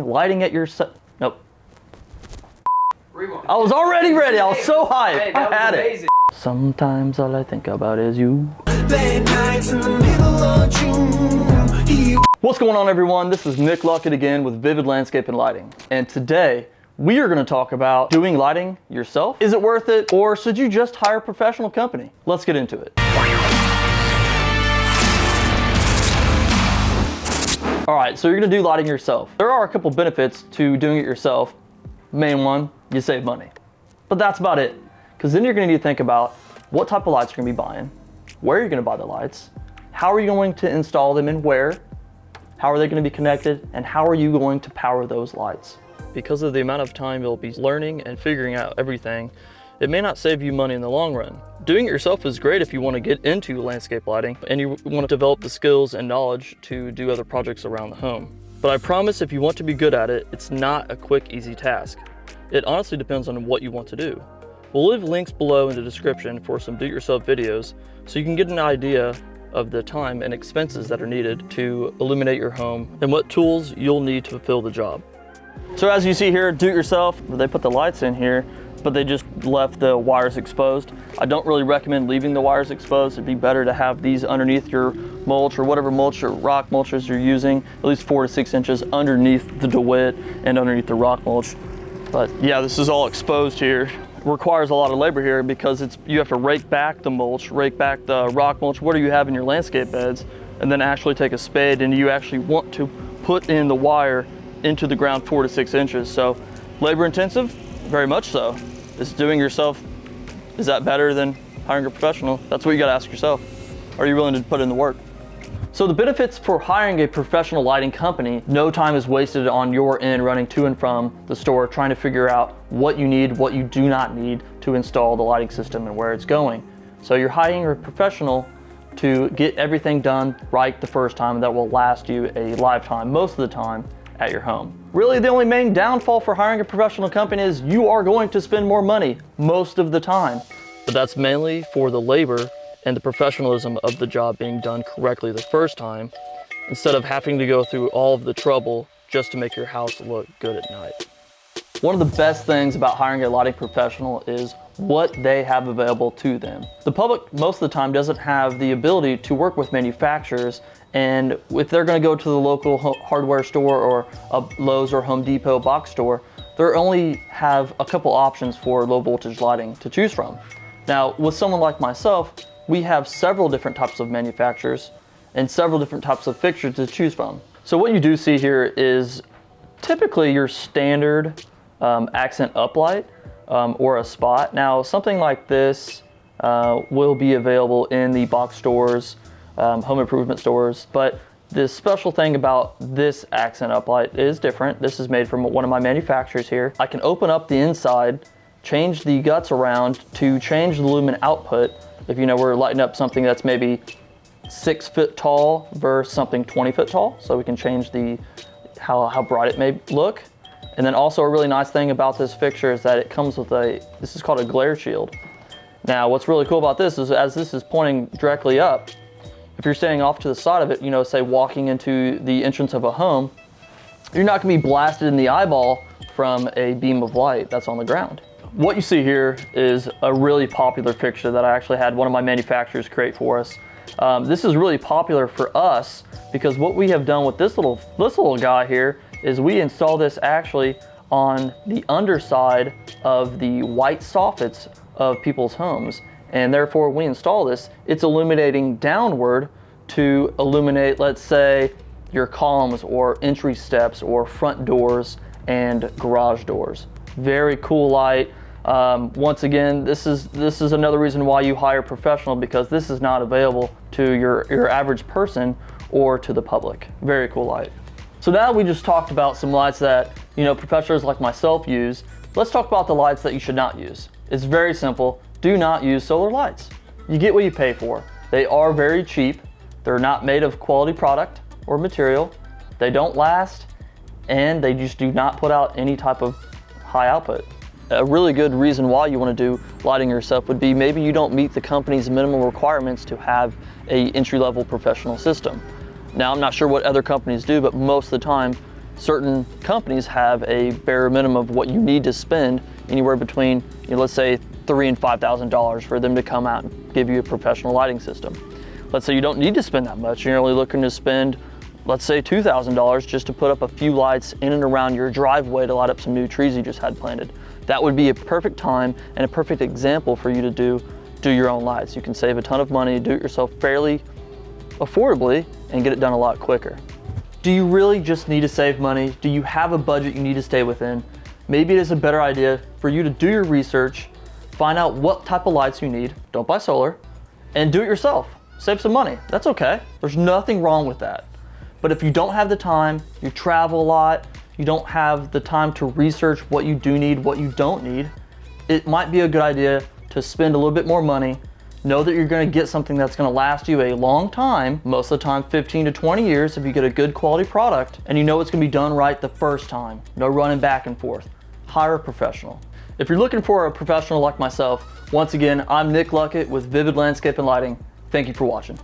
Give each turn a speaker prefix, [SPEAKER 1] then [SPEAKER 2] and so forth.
[SPEAKER 1] lighting at your nope.
[SPEAKER 2] Rewind.
[SPEAKER 1] I was already ready. I was so hyped.
[SPEAKER 2] Hey,
[SPEAKER 1] I had
[SPEAKER 2] amazing.
[SPEAKER 1] it. Sometimes all I think about is you.
[SPEAKER 3] Late nights in the middle of June.
[SPEAKER 1] What's going on, everyone? This is Nick Luckett again with Vivid Landscape and Lighting. And today we are going to talk about doing lighting yourself. Is it worth it, or should you just hire a professional company? Let's get into it. All right, so you're going to do lighting yourself. There are a couple benefits to doing it yourself. Main one, you save money. But that's about it. Because then you're going to need to think about what type of lights you're going to be buying, where you're going to buy the lights, how are you going to install them and where, how are they going to be connected, and how are you going to power those lights. Because of the amount of time you'll be learning and figuring out everything, it may not save you money in the long run. Doing it yourself is great if you want to get into landscape lighting and you want to develop the skills and knowledge to do other projects around the home. But I promise if you want to be good at it, it's not a quick, easy task. It honestly depends on what you want to do. We'll leave links below in the description for some do-it-yourself videos so you can get an idea of the time and expenses that are needed to illuminate your home and what tools you'll need to fulfill the job. So as you see here, do-it-yourself, they put the lights in here, but they just left the wires exposed. I don't really recommend leaving the wires exposed. It'd be better to have these underneath your mulch or whatever mulch or rock mulches you're using, at least 4 to 6 inches underneath the DeWitt and underneath the rock mulch. But yeah, this is all exposed here. It requires a lot of labor here because you have to rake back the mulch, rake back the rock mulch, whatever you have in your landscape beds, and then actually take a spade and you actually want to put in the wire into the ground 4 to 6 inches. So labor intensive, very much so. Is doing yourself, is that better than hiring a professional? That's what you gotta ask yourself. Are you willing to put in the work? So the benefits for hiring a professional lighting company, no time is wasted on your end running to and from the store trying to figure out what you need, what you do not need to install the lighting system and where it's going. So you're hiring a professional to get everything done right the first time that will last you a lifetime, most of the time, at your home. Really, the only main downfall for hiring a professional company is you are going to spend more money most of the time. But that's mainly for the labor and the professionalism of the job being done correctly the first time, instead of having to go through all of the trouble just to make your house look good at night. One of the best things about hiring a lighting professional is what they have available to them. The public most of the time doesn't have the ability to work with manufacturers, and if they're going to go to the local hardware store or a Lowe's or Home Depot box store, they only have a couple options for low voltage lighting to choose from. Now, with someone like myself, we have several different types of manufacturers and several different types of fixtures to choose from. So what you do see here is typically your standard accent uplight or a spot. Now, something like this will be available in the box stores, home improvement stores, but the special thing about this accent uplight is different. This is made from one of my manufacturers here. I can open up the inside, change the guts around to change the lumen output. If you know, we're lighting up something that's maybe 6 foot tall versus something 20 foot tall, so we can change how bright it may look. And then also a really nice thing about this fixture is that it comes with this is called a glare shield. Now, what's really cool about this is as this is pointing directly up, if you're standing off to the side of it, you know, say walking into the entrance of a home, you're not gonna be blasted in the eyeball from a beam of light that's on the ground. What you see here is a really popular fixture that I actually had one of my manufacturers create for us. This is really popular for us because what we have done with this little guy here is we install this actually on the underside of the white soffits of people's homes. And therefore, when we install this, it's illuminating downward to illuminate, let's say, your columns or entry steps or front doors and garage doors. Very cool light. Once again, this is another reason why you hire a professional, because this is not available to your average person or to the public. Very cool light. So now we just talked about some lights that, you know, professionals like myself use. Let's talk about the lights that you should not use. It's very simple. Do not use solar lights. You get what you pay for. They are very cheap. They're not made of quality product or material. They don't last, and they just do not put out any type of high output. A really good reason why you want to do lighting yourself would be maybe you don't meet the company's minimum requirements to have a entry-level professional system. Now, I'm not sure what other companies do, but most of the time certain companies have a bare minimum of what you need to spend, anywhere between, let's say $3,000 and $5,000 for them to come out and give you a professional lighting system. Let's say you don't need to spend that much. You're only looking to spend, let's say $2,000 just to put up a few lights in and around your driveway to light up some new trees you just had planted. That would be a perfect time and a perfect example for you to do your own lights. You can save a ton of money, do it yourself fairly affordably, and get it done a lot quicker. Do you really just need to save money? Do you have a budget you need to stay within? Maybe it is a better idea for you to do your research, find out what type of lights you need, don't buy solar, and do it yourself. Save some money, that's okay. There's nothing wrong with that. But if you don't have the time, you travel a lot, you don't have the time to research what you do need, what you don't need, it might be a good idea to spend a little bit more money. Know that you're gonna get something that's gonna last you a long time, most of the time 15 to 20 years if you get a good quality product, and you know it's gonna be done right the first time. No running back and forth. Hire a professional. If you're looking for a professional like myself, once again, I'm Nick Luckett with Vivid Landscape and Lighting. Thank you for watching.